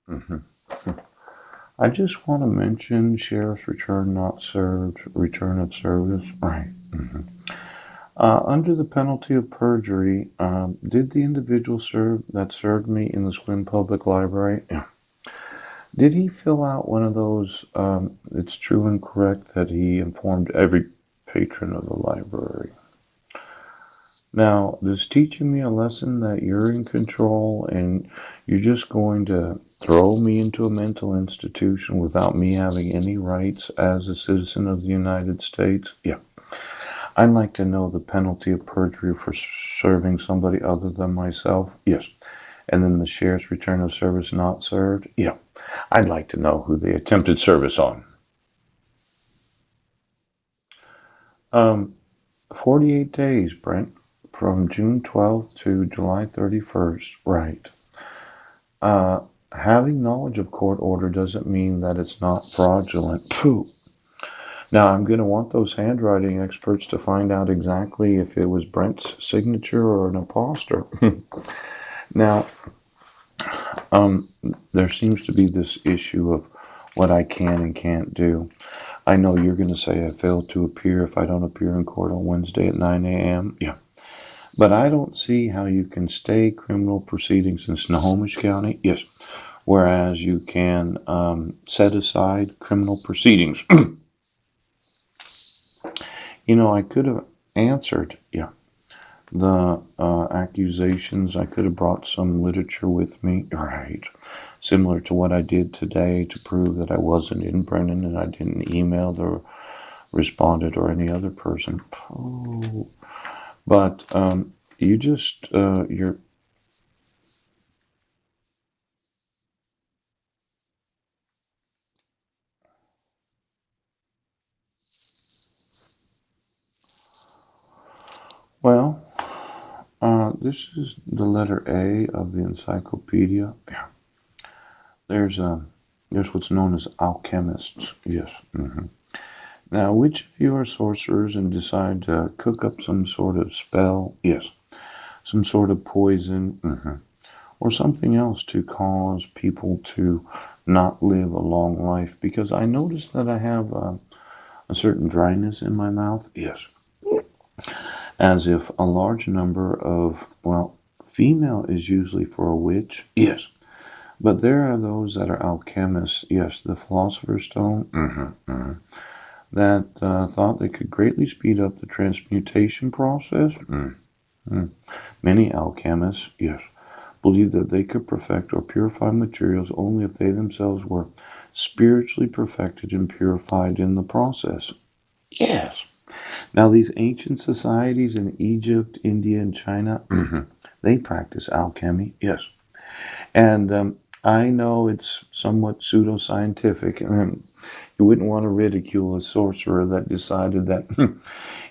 Mhm. I just want to mention sheriff's return not served, return of service. Right. Under the penalty of perjury, did the individual that served me in the Swin Public Library, yeah, did he fill out one of those, it's true and correct that he informed every patron of the library? Now, this teaching me a lesson that you're in control and you're just going to throw me into a mental institution without me having any rights as a citizen of the United States? Yeah. I'd like to know the penalty of perjury for serving somebody other than myself. Yes. And then the sheriff's return of service not served. Yeah. I'd like to know who they attempted service on. 48 days, Brent, from June 12th to July 31st. Right. Uh, Having knowledge of court order doesn't mean that it's not fraudulent. Pooh. Now, I'm going to want those handwriting experts to find out exactly if it was Brent's signature or an imposter. Now, um, there seems to be this issue of what I can and can't do. I know you're going to say I failed to appear if I don't appear in court on Wednesday at 9 a.m. Yeah. But I don't see how you can stay criminal proceedings in Snohomish County. Yes. Whereas you can set aside criminal proceedings. I could have answered, yeah, the accusations. I could have brought some literature with me, right? Similar to what I did today to prove that I wasn't in Brennan and I didn't email or responded or any other person. Oh, but you just, you're, well, this is the letter A of the encyclopedia. Yeah. There's a there's what's known as alchemists. Yes. Now, which of you are sorcerers and decide to cook up some sort of spell? Yes. Some sort of poison, or something else to cause people to not live a long life? Because I notice that I have a certain dryness in my mouth. Yes. As if a large number of, well, female is usually for a witch. Yes. But there are those that are alchemists. Yes, the philosopher's stone. That thought they could greatly speed up the transmutation process. Many alchemists, yes, believed that they could perfect or purify materials only if they themselves were spiritually perfected and purified in the process. Yes. Now, these ancient societies in Egypt, India, and China, they practice alchemy, yes. And I know it's somewhat pseudoscientific. You wouldn't want to ridicule a sorcerer that decided that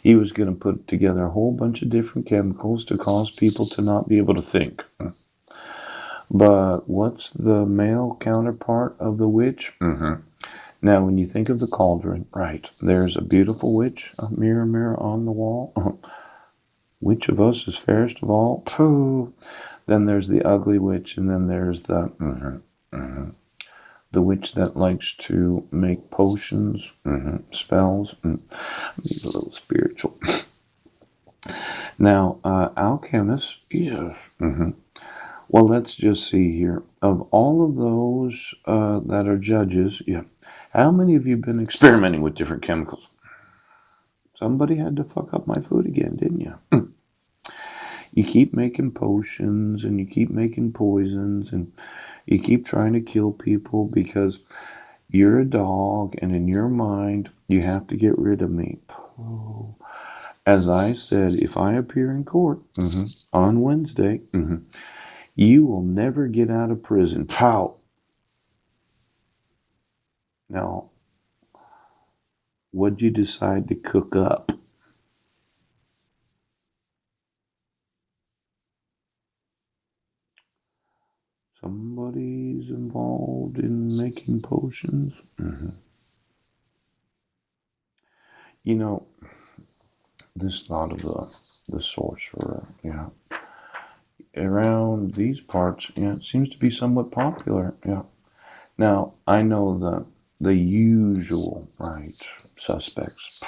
he was going to put together a whole bunch of different chemicals to cause people to not be able to think. But what's the male counterpart of the witch? Now, when you think of the cauldron, right, there's a beautiful witch, a mirror, mirror on the wall. Which of us is fairest of all? Pooh. Then there's the ugly witch, and then there's the witch that likes to make potions, spells. Need a little spiritual. Now, alchemists, yes. Well, let's just see here. Of all of those that are judges, yeah, how many of you been experimenting with different chemicals? Somebody had to fuck up my food again, didn't you? You keep making potions and you keep making poisons and you keep trying to kill people because you're a dog and in your mind you have to get rid of me. Oh. As I said, if I appear in court on Wednesday, you will never get out of prison. Pow! Now, what'd you decide to cook up? Somebody's involved in making potions? You know, this thought of the sorcerer, yeah, around these parts, yeah, it seems to be somewhat popular, yeah. Now, I know the usual, right, suspects,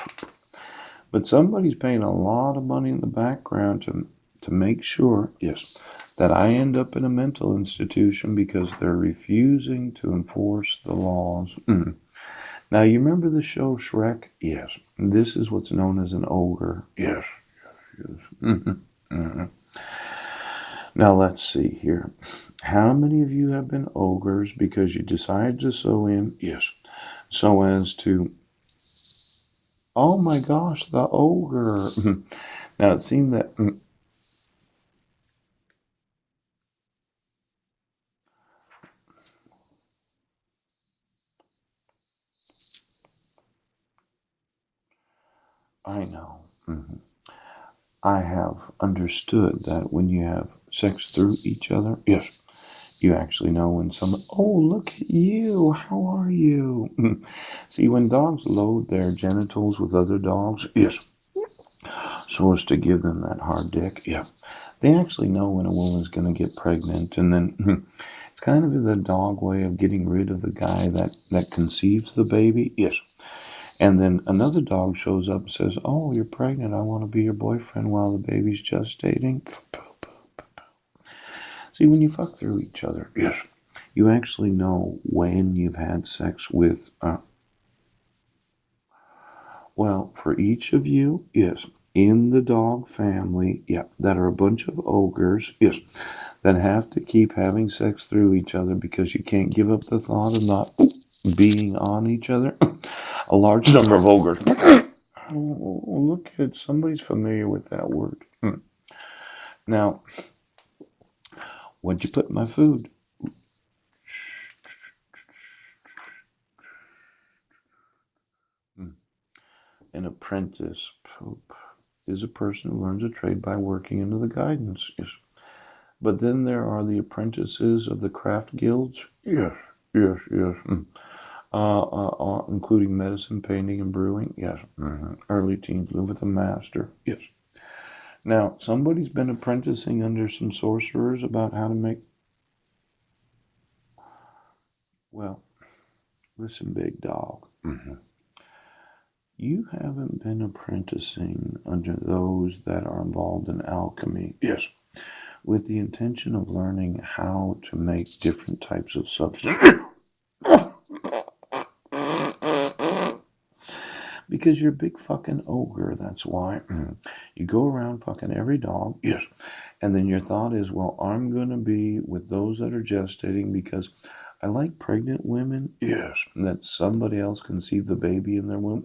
but somebody's paying a lot of money in the background to make sure, yes, that I end up in a mental institution because they're refusing to enforce the laws. Now, you remember the show Shrek? Yes. This is what's known as an ogre. Yes, yes. Now, let's see here. How many of you have been ogres because you decided to sew in? Yes. So as to, oh my gosh, the ogre. Now, it seemed that, I know. I have understood that when you have sex through each other, yes, you actually know when someone, oh, look at you, how are you? See, when dogs load their genitals with other dogs, yes, so as to give them that hard dick, yeah, they actually know when a woman's going to get pregnant. And then it's kind of the dog way of getting rid of the guy that conceives the baby, yes. And then another dog shows up and says, oh, you're pregnant, I want to be your boyfriend while the baby's gestating. See, when you fuck through each other, yes, you actually know when you've had sex with, well, for each of you, yes, in the dog family, yeah, that are a bunch of ogres, yes, that have to keep having sex through each other because you can't give up the thought of not being on each other. A large number of ogres. Oh, look at somebody's familiar with that word. Now, what'd you put in my food? An apprentice is a person who learns a trade by working under the guidance. Yes. But then there are the apprentices of the craft guilds. Yes, yes, yes. Including medicine, painting, and brewing. Yes. Early teens live with a master. Yes. Now, somebody's been apprenticing under some sorcerers about how to make. Well, listen, big dog. You haven't been apprenticing under those that are involved in alchemy. Yes. With the intention of learning how to make different types of substances. Because you're a big fucking ogre, that's why. You go around fucking every dog, yes. And then your thought is, well, I'm going to be with those that are gestating because I like pregnant women, yes. That somebody else conceived the baby in their womb.